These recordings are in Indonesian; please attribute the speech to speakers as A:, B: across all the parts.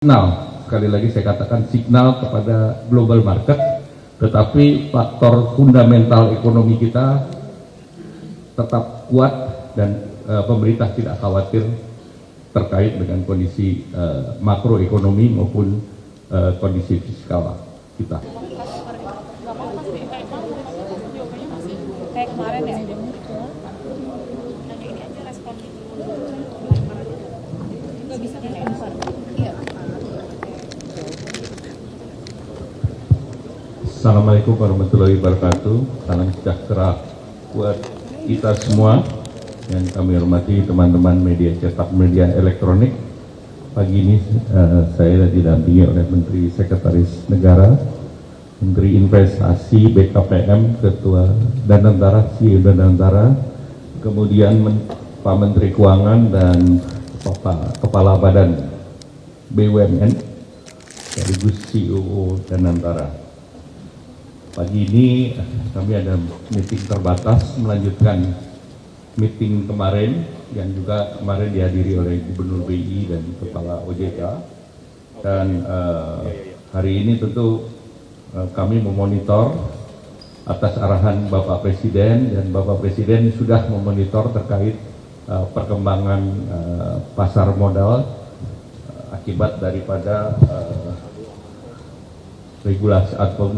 A: Signal, sekali lagi saya katakan signal kepada global market, tetapi faktor fundamental ekonomi kita tetap kuat dan pemerintah tidak khawatir terkait dengan kondisi makroekonomi maupun kondisi fiskal kita.
B: Kayak kemarin ya. Nggak bisa dilempar. Iya.
A: Assalamualaikum warahmatullahi wabarakatuh. Salam sejahtera buat kita semua yang kami hormati teman-teman media cetak, media elektronik. Pagi ini saya didampingi oleh Menteri Sekretaris Negara, Menteri Investasi, BKPM, Ketua Danantara, CEO Danantara, kemudian Pak Menteri Keuangan dan Kepala Badan BUMN sekaligus CEO Danantara. Pagi ini kami ada meeting terbatas melanjutkan meeting kemarin yang juga kemarin dihadiri oleh Gubernur BI dan Kepala OJK, dan hari ini tentu kami memonitor atas arahan Bapak Presiden, dan Bapak Presiden sudah memonitor terkait perkembangan pasar modal akibat daripada regulasi atau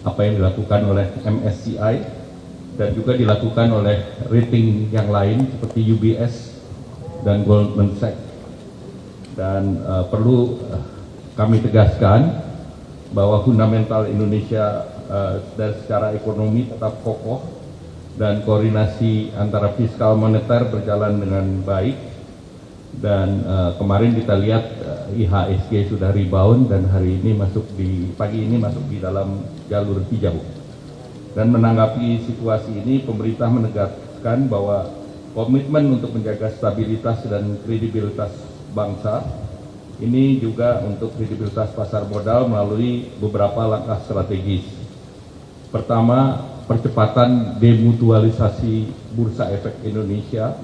A: apa yang dilakukan oleh MSCI dan juga dilakukan oleh rating yang lain seperti UBS dan Goldman Sachs. Dan perlu kami tegaskan bahwa fundamental Indonesia dari secara ekonomi tetap kokoh dan koordinasi antara fiskal moneter berjalan dengan baik. Dan kemarin kita lihat IHSG sudah rebound dan hari ini pagi ini masuk di dalam jalur hijau. Dan menanggapi situasi ini, pemerintah menegaskan bahwa komitmen untuk menjaga stabilitas dan kredibilitas bangsa ini juga untuk kredibilitas pasar modal melalui beberapa langkah strategis. Pertama, percepatan demutualisasi Bursa Efek Indonesia.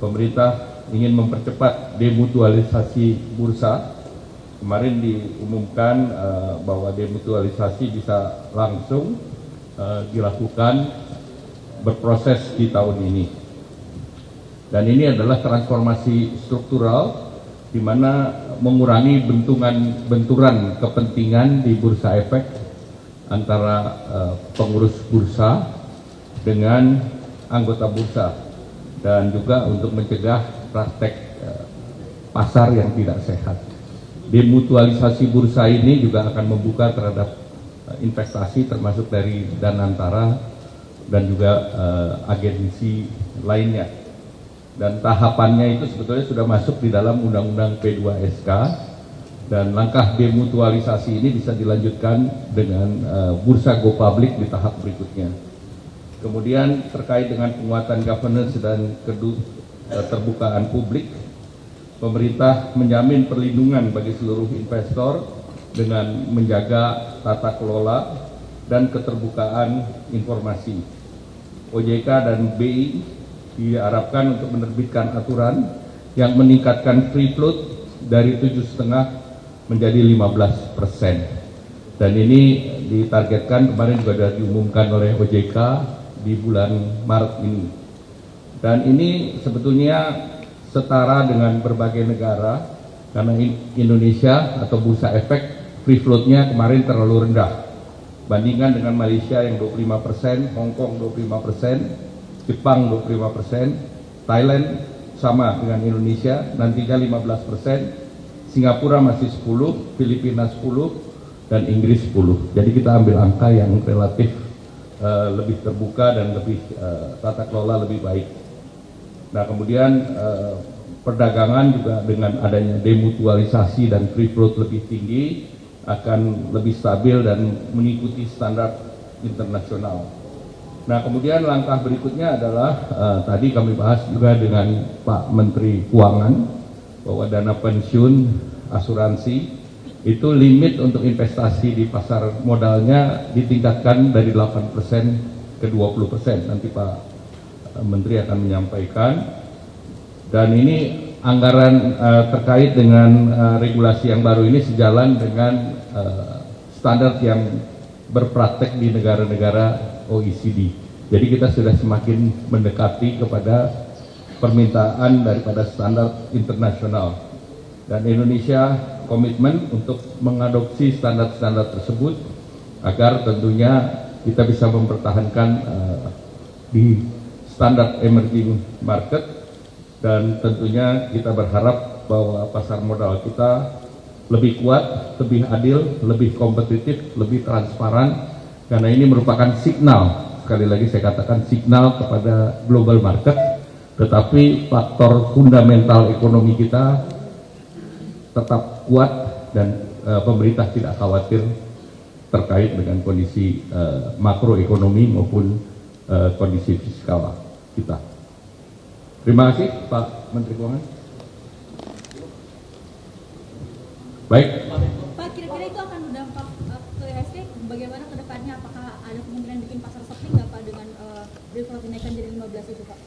A: Pemerintah ingin mempercepat demutualisasi bursa. Kemarin diumumkan bahwa demutualisasi bisa langsung dilakukan berproses di tahun ini. Dan ini adalah transformasi struktural di mana mengurangi benturan kepentingan di Bursa Efek antara pengurus bursa dengan anggota bursa, dan juga untuk mencegah praktek pasar yang tidak sehat. Demutualisasi bursa ini juga akan membuka terhadap investasi termasuk dari Danantara dan juga agensi lainnya. Dan tahapannya itu sebetulnya sudah masuk di dalam Undang-Undang P2SK, dan langkah demutualisasi ini bisa dilanjutkan dengan bursa go public di tahap berikutnya. Kemudian terkait dengan penguatan governance dan keterbukaan publik, pemerintah menjamin perlindungan bagi seluruh investor dengan menjaga tata kelola dan keterbukaan informasi. OJK dan BI diharapkan untuk menerbitkan aturan yang meningkatkan free float dari 7,5 menjadi 15%. Dan ini ditargetkan, kemarin juga sudah diumumkan oleh OJK di bulan Maret ini. Dan ini sebetulnya setara dengan berbagai negara, karena Indonesia atau Bursa Efek free float-nya kemarin terlalu rendah. Bandingkan dengan Malaysia yang 25%, Hong Kong 25%, Jepang 25%, Thailand sama dengan Indonesia, nantinya 15%, Singapura masih 10%, Filipina 10%, dan Inggris 10%. Jadi kita ambil angka yang relatif lebih terbuka dan lebih tata kelola lebih baik. Nah, kemudian perdagangan juga dengan adanya demutualisasi dan free float lebih tinggi akan lebih stabil dan mengikuti standar internasional. Nah, kemudian langkah berikutnya adalah tadi kami bahas juga dengan Pak Menteri Keuangan bahwa dana pensiun, asuransi itu limit untuk investasi di pasar modalnya ditingkatkan dari 8% ke 20%. Nanti Pak Menteri akan menyampaikan. Dan ini anggaran terkait dengan regulasi yang baru ini sejalan dengan standar yang berpraktek di negara-negara OECD. Jadi kita sudah semakin mendekati kepada permintaan daripada standar internasional. Dan Indonesia komitmen untuk mengadopsi standar-standar tersebut agar tentunya kita bisa mempertahankan di standar emerging market, dan tentunya kita berharap bahwa pasar modal kita lebih kuat, lebih adil, lebih kompetitif, lebih transparan, karena ini merupakan signal, sekali lagi saya katakan signal kepada global market, tetapi faktor fundamental ekonomi kita tetap kuat dan pemerintah tidak khawatir terkait dengan kondisi makroekonomi maupun kondisi fiskal kita. Terima kasih Pak Menteri Keuangan. Baik.
C: Pak, kira-kira itu akan berdampak ke IHSG bagaimana ke depannya? Apakah ada kemungkinan bikin pasar sepi nggak Pak dengan default dinaikkan jadi 15 itu Pak?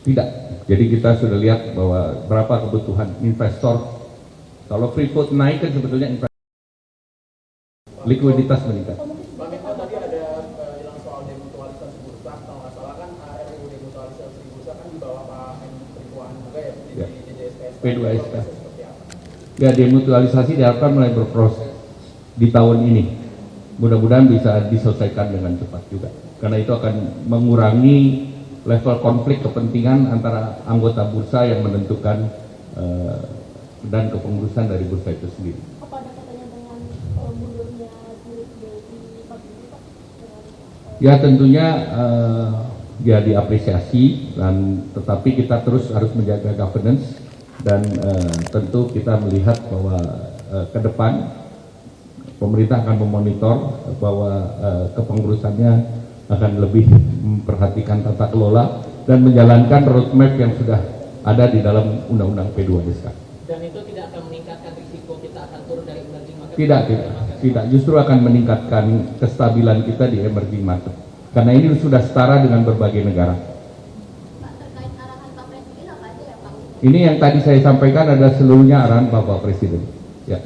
A: Tidak. Jadi kita sudah lihat bahwa berapa kebutuhan investor. Kalau free float naik kan sebetulnya likuiditas meningkat.
D: Pak Menko tadi ada bilang soal demutualisasi bursa, kalau nggak salah kan RUU demutualisasi bursa kan di bawah Pak Menteri Keuangan juga ya, di DJSPS.
A: P2SK. Ya, demutualisasi diharapkan mulai berproses di tahun ini. Mudah-mudahan bisa diselesaikan dengan cepat juga. Karena itu akan mengurangi level konflik kepentingan antara anggota bursa yang menentukan dan kepengurusan dari bursa itu sendiri.
C: Apa ada katanya dengan mundurnya di Pak?
A: Ya tentunya ya diapresiasi, dan tetapi kita terus harus menjaga governance, dan tentu kita melihat bahwa ke depan pemerintah akan memonitor bahwa kepengurusannya akan lebih memperhatikan tata kelola dan menjalankan roadmap yang sudah ada di dalam Undang-Undang P2SK.
E: Dan itu tidak akan meningkatkan risiko kita akan turun dari emerging market?
A: Tidak, justru akan meningkatkan kestabilan kita di emerging market. Karena ini sudah setara dengan berbagai negara.
C: Pak, terkait arahan Pak Presiden apa aja ya Pak?
A: Ini yang tadi saya sampaikan adalah seluruhnya arahan Bapak Presiden. Ya.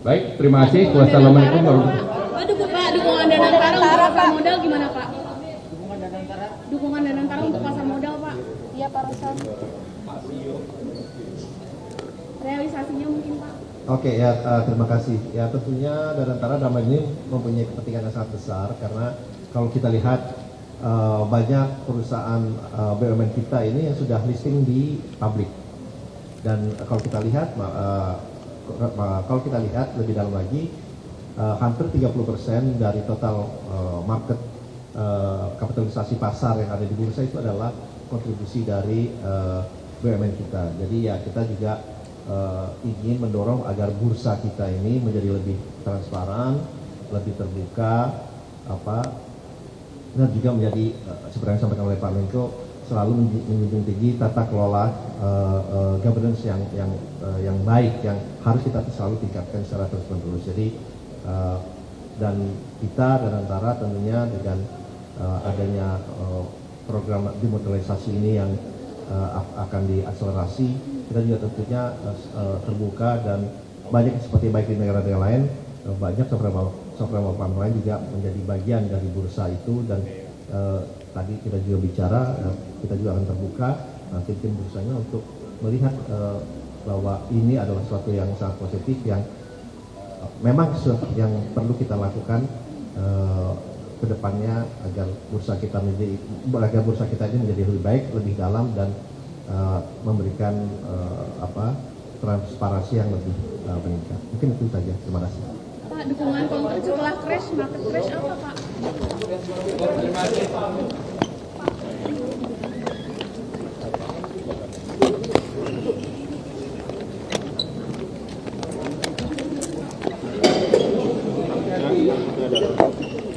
A: Baik, terima kasih. Wassalamualaikum warahmatullahi wabarakatuh.
B: Pak, dukungan dan antara untuk pasar modal gimana Pak?
E: Dukungan dan antara
B: Dukungan dan antara untuk pasar modal Pak? Iya Pak Ruslan. Realisasinya mungkin Pak?
F: Oke ya, terima kasih. Ya tentunya Danantara dalam hal ini mempunyai kepentingan yang sangat besar, karena kalau kita lihat banyak perusahaan BUMN kita ini yang sudah listing di publik, dan kalau kita lihat lebih dalam lagi, hampir 30% dari total market kapitalisasi pasar yang ada di bursa itu adalah kontribusi dari BUMN kita. Jadi ya kita juga ingin mendorong agar bursa kita ini menjadi lebih transparan, lebih terbuka, dan juga menjadi seperti yang disampaikan oleh Pak Menko, selalu menjunjung tinggi tata kelola governance yang baik, yang harus kita selalu tingkatkan secara terus-menerus. Jadi dan kita dan antara tentunya dengan adanya program demutualisasi ini yang akan diakselerasi, kita juga tentunya terbuka, dan banyak seperti baik di negara-negara lain, banyak software farm lain juga menjadi bagian dari bursa itu, dan tadi kita juga bicara, kita juga akan terbuka tim bursanya untuk melihat bahwa ini adalah sesuatu yang sangat positif, yang memang yang perlu kita lakukan ke depannya agar bursa kita ini menjadi lebih baik, lebih dalam, dan memberikan transparansi yang lebih meningkat. Mungkin itu saja. Terima kasih.
B: Pak, dukungan konkret setelah market crash apa Pak?